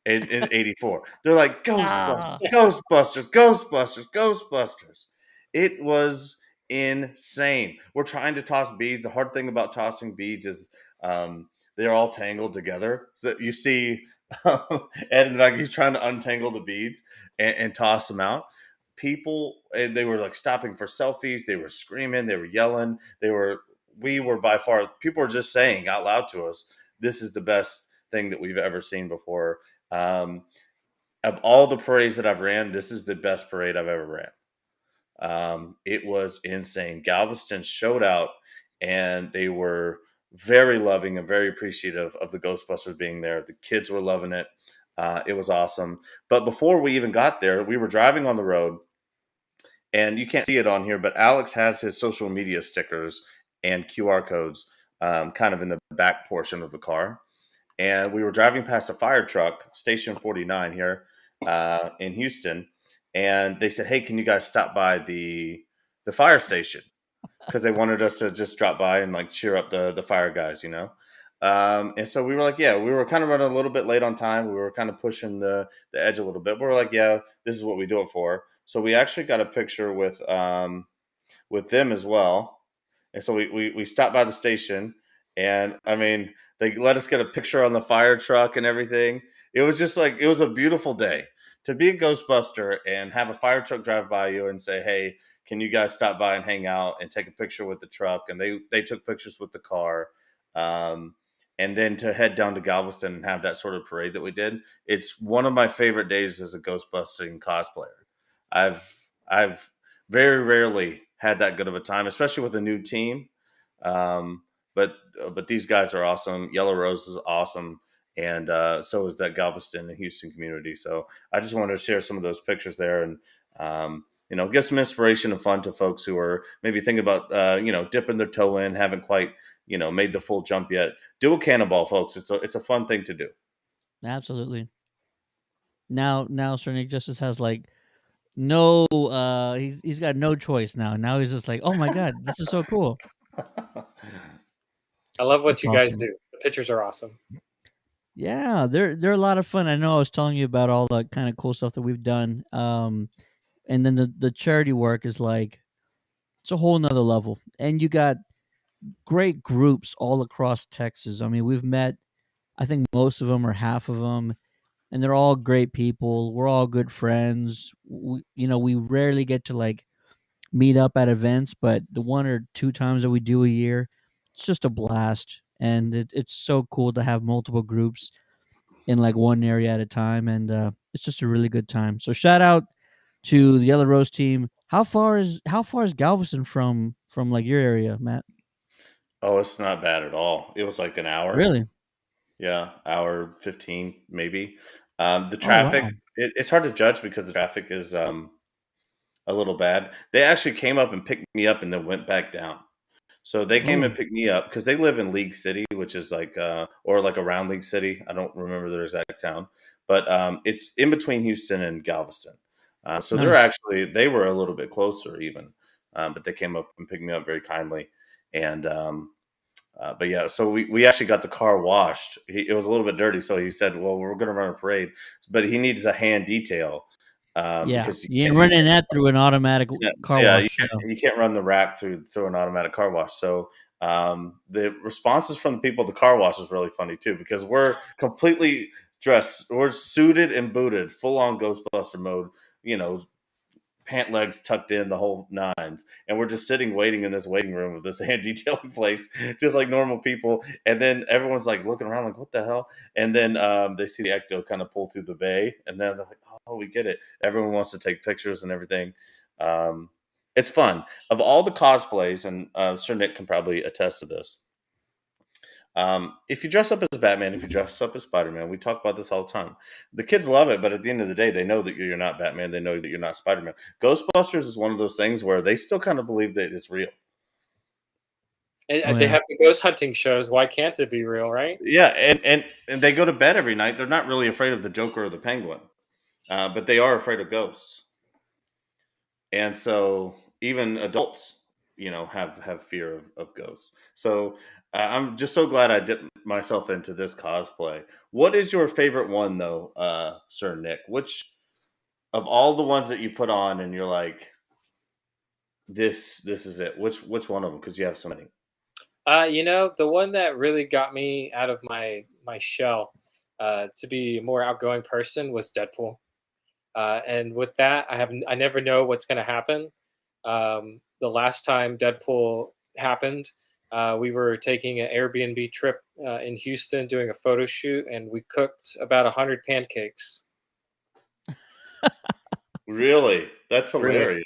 in 84. They're like, Ah. Ghostbusters, Ghostbusters, Ghostbusters, Ghostbusters. It was insane. We're trying to toss beads. The hard thing about tossing beads is they're all tangled together. So you see Ed in the back, he's trying to untangle the beads and toss them out. people, and they were like stopping for selfies. They were screaming. They were yelling. We were by far, people were just saying out loud to us, this is the best thing that we've ever seen before. Um, of all the parades that I've ran, this is the best parade I've ever ran. It was insane. Galveston showed out, and they were very loving and very appreciative of the Ghostbusters being there. The kids were loving it. It was awesome. But before we even got there, we were driving on the road, and you can't see it on here, but Alex has his social media stickers and QR codes kind of in the back portion of the car. And we were driving past a fire truck, Station 49 here in Houston, and they said, "Hey, can you guys stop by the fire station?" Because they wanted us to just drop by and like cheer up the fire guys, you know. And so we were like, "Yeah," we were kind of running a little bit late on time. We were kind of pushing the edge a little bit. But we're like, "Yeah, this is what we do it for." So we actually got a picture with them as well. And so we stopped by the station, and I mean, they let us get a picture on the fire truck and everything. It was just like, it was a beautiful day to be a Ghostbuster and have a fire truck drive by you and say, "Hey, can you guys stop by and hang out and take a picture with the truck?" And they took pictures with the car. Um, and then to head down to Galveston and have that sort of parade that we did. It's one of my favorite days as a Ghostbusting cosplayer. I've very rarely had that good of a time, especially with a new team. Um, but these guys are awesome. Yellow Rose is awesome, and so is that Galveston and Houston community. So I just wanted to share some of those pictures there, and give some inspiration and fun to folks who are maybe thinking about dipping their toe in, haven't quite made the full jump yet. Do a cannonball, folks. It's a fun thing to do. Absolutely. Now Sir Nick Justice has like no he's got no choice now. Now he's just like, "Oh my god, this is so cool." I love what That's you guys awesome. do. The pictures are awesome. Yeah, they're a lot of fun. I know I was telling you about all the kind of cool stuff that we've done. And then the charity work is like, it's a whole nother level. And you got great groups all across Texas. I mean, we've met, I think most of them or half of them, and they're all great people. We're all good friends. We rarely get to like meet up at events, but the one or two times that we do a year, it's just a blast. And it's so cool to have multiple groups in like one area at a time, and it's just a really good time. So shout out to the Yellow Rose team. How far is Galveston from like your area, Matt? Oh, it's not bad at all. It was like an hour. Really? Yeah, hour 15 maybe. The Oh traffic, wow. it's hard to judge because the traffic is a little bad. They actually came up and picked me up and then went back down. So they came and Oh, picked me up because they live in League City, which is like or like around League City. I don't remember their exact town, but it's in between Houston and Galveston. So nice. they were a little bit closer even, but they came up and picked me up very kindly. And but yeah, so we actually got the car washed. It was a little bit dirty, so he said, "Well, we're going to run a parade," but he needs a hand detail Yeah, because you ain't running that through an automatic yeah, car yeah, wash. Yeah. you can't run the rack through an automatic car wash. So the responses from the people at the car wash is really funny too because we're completely dressed, we're suited and booted, full on Ghostbuster mode. You know, pant legs tucked in, the whole nines, and we're just sitting waiting in this waiting room of this hand detailing place, just like normal people. And then everyone's like looking around, like, "What the hell?" And then they see the ecto kind of pull through the bay, and then they're like, "Oh, we get it." Everyone wants to take pictures and everything. Um, it's fun. Of all the cosplays, and Sir Nick can probably attest to this. If you dress up as Batman, if you dress up as Spider Man, we talk about this all the time. The kids love it, but at the end of the day, they know that you're not Batman. They know that you're not Spider Man. Ghostbusters is one of those things where they still kind of believe that it's real. And Oh they yeah. have the ghost hunting shows. Why can't it be real, right? Yeah, and they go to bed every night. They're not really afraid of the Joker or the Penguin, but they are afraid of ghosts. And so even adults, have fear of ghosts. So I'm just so glad I dipped myself into this cosplay. What is your favorite one though, Sir Nick? Which of all the ones that you put on and you're like, this is it? Which one of them? Because you have so many. The one that really got me out of my shell to be a more outgoing person was Deadpool. And with that, I never know what's going to happen. The last time Deadpool happened, we were taking an Airbnb trip in Houston doing a photo shoot, and we cooked about 100 pancakes. Really? That's Really. hilarious.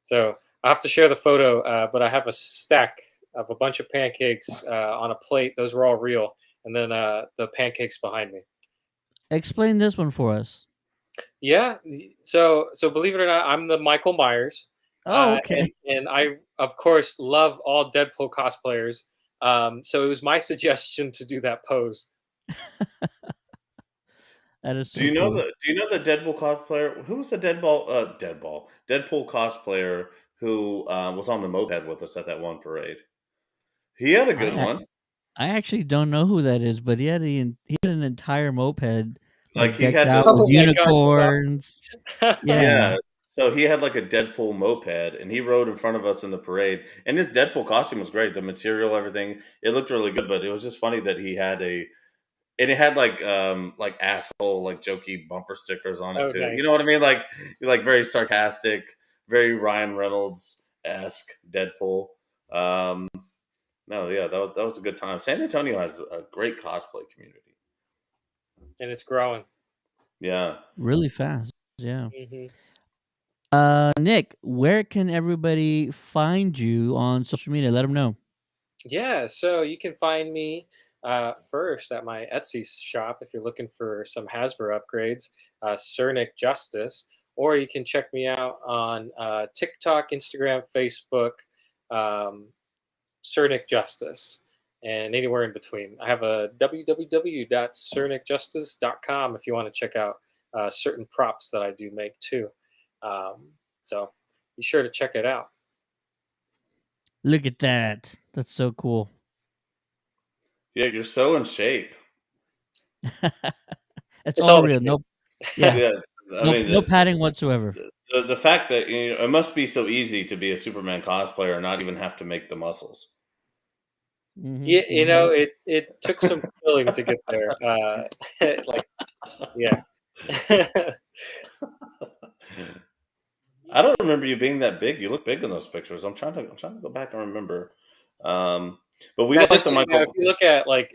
So I have to share the photo, but I have a stack of a bunch of pancakes on a plate. Those were all real, and then the pancakes behind me. Explain this one for us. Yeah. So believe it or not, I'm the Michael Myers, Oh, okay. and I of course love all Deadpool cosplayers. So it was my suggestion to do that pose. That is so Do you know cool. the Deadpool cosplayer? Who was the Deadpool cosplayer who was on the moped with us at that one parade? He had a good I one. I actually don't know who that is, but he had an entire moped Like like he decked had out the with Oh my gosh, that's unicorns. awesome. Yeah. Yeah. So he had like a Deadpool moped and he rode in front of us in the parade. And his Deadpool costume was great. The material, everything, it looked really good, but it was just funny that he had and it had like asshole like jokey bumper stickers on it Oh, too. You know what nice. I mean? Like very sarcastic, very Ryan Reynolds-esque Deadpool. Um no, yeah, that was a good time. San Antonio has a great cosplay community. And it's growing. Yeah. Really fast. Yeah. Hmm. Nick, where can everybody find you on social media? Let them know. Yeah, so you can find me first at my Etsy shop if you're looking for some Hasbro upgrades, Cernic Justice, or you can check me out on TikTok, Instagram, Facebook, um, Cernic Justice, and anywhere in between. I have a www.cernicjustice.com if you want to check out certain props that I do make too. So be sure to check it out. Look at that. That's so cool. Yeah, you're so in shape. It's It's all all the real. same. No, yeah, Yeah. I no, mean, no padding whatsoever. the fact that it must be so easy to be a Superman cosplayer and not even have to make the muscles. Yeah, Mm-hmm, you mm-hmm. know, it took some filling to get there. Like, yeah. I don't remember you being that big. You look big in those pictures. I'm trying to go back and remember. But we That like just the so you know, if Michael. you look at like,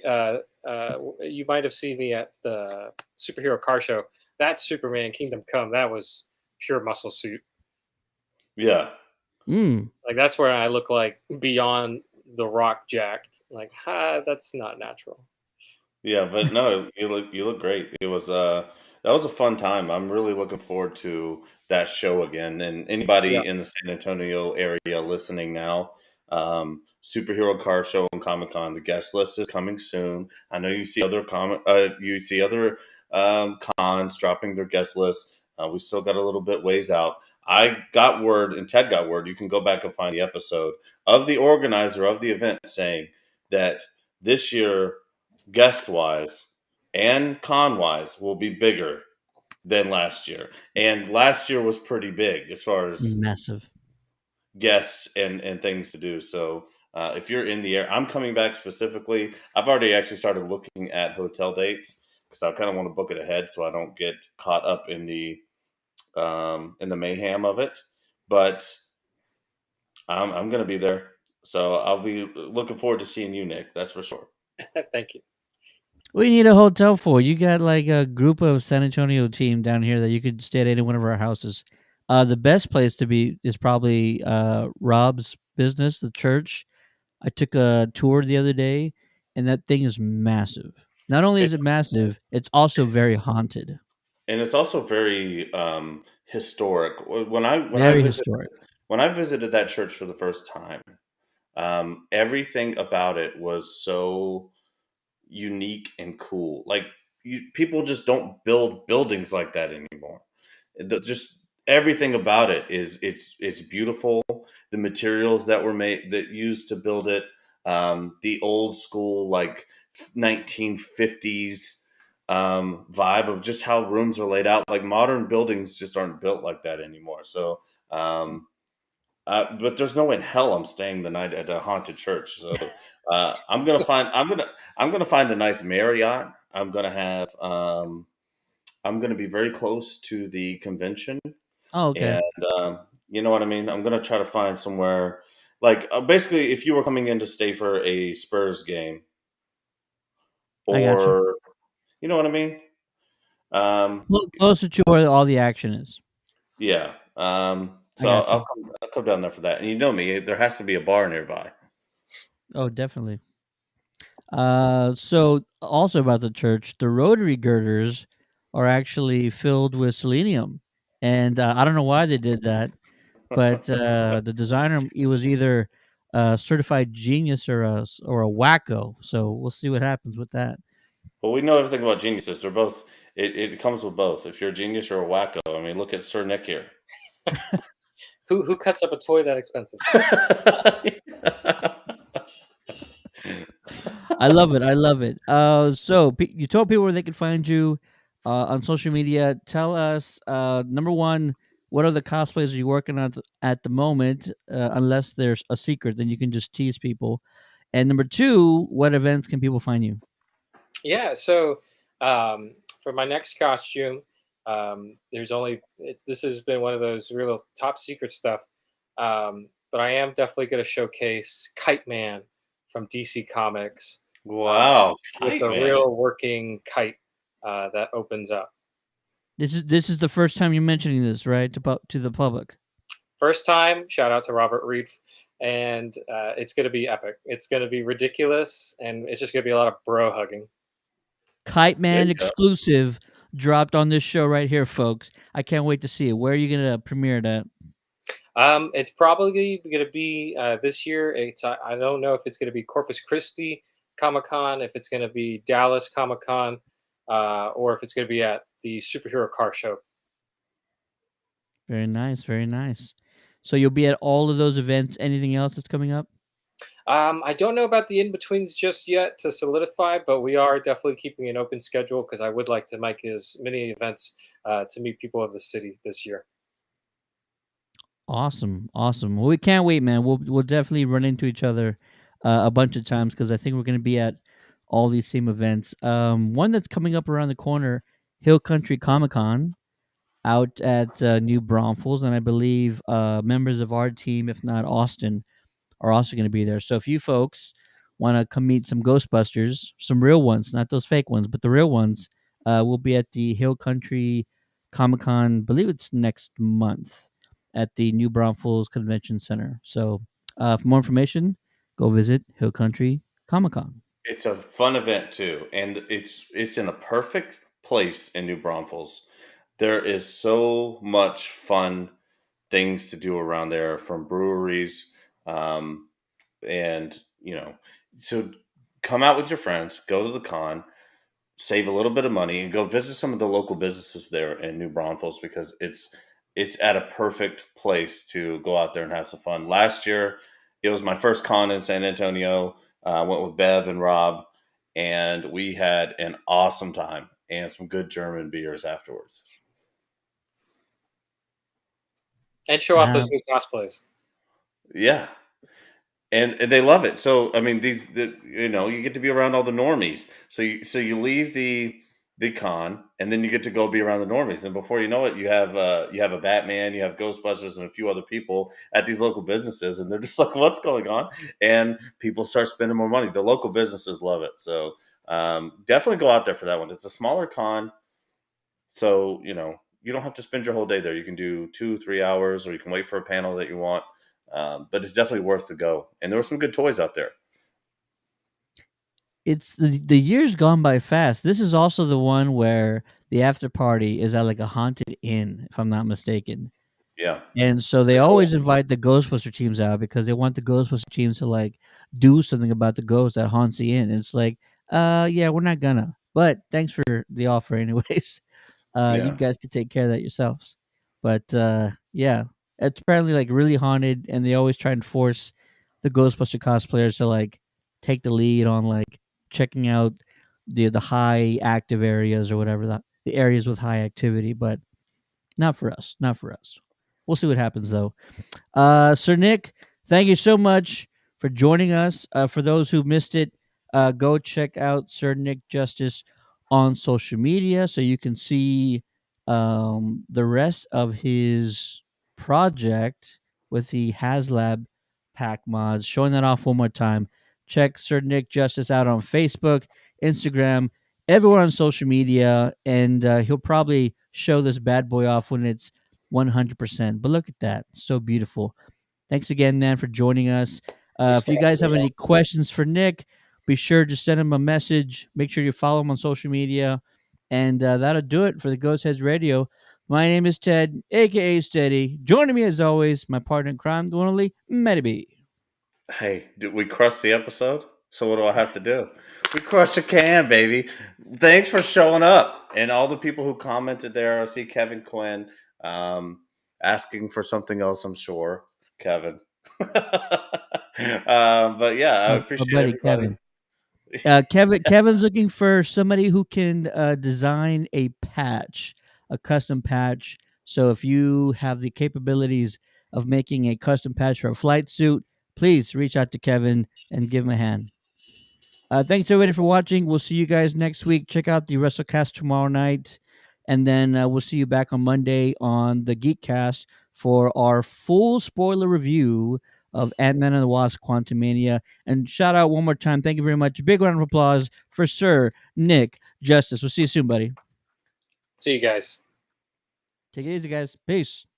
you might have seen me at the superhero car show. That Superman Kingdom Come, that was pure muscle suit. Yeah. Mm. Like that's where I look like beyond the Rock jacked. Like, that's not natural. Yeah, but no, you look great. It was that was a fun time. I'm really looking forward to that show again. And Yeah. anybody in the San Antonio area listening now, Superhero Car Show and Comic Con, the guest list is coming soon. I know you see other cons dropping their guest list. We still got a little bit ways out. I got word, and Ted got word. You can go back and find the episode of the organizer of the event saying that this year guest wise and con wise will be bigger than last year. And last year was pretty big as far as Massive. guests and things to do. So if you're in the air, I'm coming back specifically. I've already actually started looking at hotel dates because I kind of want to book it ahead so I don't get caught up in the mayhem of it. But I'm going to be there. So I'll be looking forward to seeing you, Nick. That's for sure. Thank you. What do you need a hotel for? You got like a group of San Antonio team down here that you could stay at any one of our houses. The best place to be is probably Rob's business, the church. I took a tour the other day, and that thing is massive. Not only is it massive, it's also very haunted. And it's also very historic. Very historic. When I visited that church for the first time, everything about it was so unique and cool. Like people just don't build buildings like that anymore. Just everything about it is it's beautiful. The materials that were made that used to build it, the old school like 1950s vibe of just how rooms are laid out. Like modern buildings just aren't built like that anymore. So, but there's no way in hell I'm staying the night at a haunted church. So I'm gonna find a nice Marriott. I'm gonna have I'm going to be very close to the convention, Oh, okay. and you know what I mean. I'm going to try to find somewhere like basically, if you were coming in to stay for a Spurs game, I got you. or you know what I mean. Um, Closer to where all the action is. yeah. I So got you. I'll come down there for that. And you know me, there has to be a bar nearby. Oh, definitely. So also about the church, the rotary girders are actually filled with selenium, and I don't know why they did that, but the designer, he was either a certified genius or a wacko. So we'll see what happens with that. Well, we know everything about geniuses. They're both. It comes with both. If you're a genius or a wacko, I mean, look at Sir Nick here. Who cuts up a toy that expensive? I love it. I love it. So you told people where they can find you on social media. Tell us, number one, what are the cosplays you're working on at the moment? Unless there's a secret, then you can just tease people. And number two, what events can people find you? Yeah, so for my next costume, there's only this has been one of those real top secret stuff, but I am definitely going to showcase Kite Man from DC Comics uh, Wow, with Kite a Man. real working kite that opens up. This is the first time you're mentioning this, right, to the public. First time, shout out to Robert Reed, and it's going to be epic. It's going to be ridiculous, and it's just going to be a lot of bro hugging. Kite There Man you go. exclusive dropped on this show right here, folks. I can't wait to see it. Where are you gonna premiere it at? It's probably going to be this year. I don't know if it's going to be Corpus Christi Comic Con, if it's going to be Dallas Comic Con, or if it's going to be at the Superhero Car Show. Very nice, very nice. So you'll be at all of those events. Anything else that's coming up? I don't know about the in betweens just yet to solidify, but we are definitely keeping an open schedule because I would like to make as many events to meet people of the city this year. Awesome, awesome. Well, we can't wait, man. We'll definitely run into each other a bunch of times because I think we're going to be at all these same events. One that's coming up around the corner, Hill Country Comic Con, out at New Braunfels, and I believe members of our team, if not Austin, are also going to be there. So if you folks want to come meet some Ghostbusters, some real ones, not those fake ones, but the real ones, we'll be at the Hill Country Comic Con. Believe it's next month at the New Braunfels Convention Center. So for more information, go visit Hill Country Comic Con. It's a fun event too, and it's in a perfect place in New Braunfels. There is so much fun things to do around there, from breweries, um, and so come out with your friends, go to the con, save a little bit of money, and go visit some of the local businesses there in New Braunfels because it's at a perfect place to go out there and have some fun. Last year, it was my first con in San Antonio. I went with Bev and Rob, and we had an awesome time and some good German beers afterwards. And show off those new cosplays. Yeah, and they love it. So I mean, you get to be around all the normies. So you leave the con, and then you get to go be around the normies. And before you know it, you have a Batman, you have Ghostbusters, and a few other people at these local businesses, and they're just like, "What's going on?" And people start spending more money. The local businesses love it. So definitely go out there for that one. It's a smaller con, so you don't have to spend your whole day there. You can do 2-3 hours, or you can wait for a panel that you want. But it's definitely worth the go. And there were some good toys out there. It's the years gone by fast. This is also the one where the after party is at like a haunted inn, if I'm not mistaken. Yeah, And so they pretty cool. always invite the Ghostbuster teams out because they want the Ghostbuster teams to like do something about the ghost that haunts the inn. It's like, yeah, we're not gonna. But thanks for the offer anyways. You Yeah. guys could take care of that yourselves. But yeah, it's apparently like really haunted, and they always try and force the Ghostbuster cosplayers to like take the lead on like checking out the high active areas or whatever, the areas with high activity. But not for us. Not for us. We'll see what happens though. Sir Nick, thank you so much for joining us. For those who missed it, go check out Sir Nick Justice on social media so you can see the rest of his project with the Haslab Pack Mods. Showing that off one more time. Check Sir Nick Justice out on Facebook, Instagram, everywhere on social media, and he'll probably show this bad boy off when it's 100%. But look at that. So beautiful. Thanks again, man, for joining us. If you guys have any questions for Nick, be sure to send him a message. Make sure you follow him on social media. And that'll do it for the Ghostheads Radio. My name is Ted, a.k.a. Steady. Joining me, as always, my partner in crime, the one and only Mediby. Hey, did we crush the episode? So what do I have to do? We crushed a can, baby. Thanks for showing up. And all the people who commented there. I see Kevin Quinn asking for something else, I'm sure. Kevin. But yeah, I appreciate buddy, everybody. Kevin's looking for somebody who can design a patch, a custom patch. So if you have the capabilities of making a custom patch for a flight suit, please reach out to Kevin and give him a hand. Thanks everybody for watching. We'll see you guys next week. Check out the WrestleCast tomorrow night, and then we'll see you back on Monday on the Geekcast for our full spoiler review of Ant-Man and the Wasp: Quantumania. And shout out one more time. Thank you very much. A big round of applause for Sir Nick Justice. We'll see you soon, buddy. See you guys. Take it easy, guys. Peace.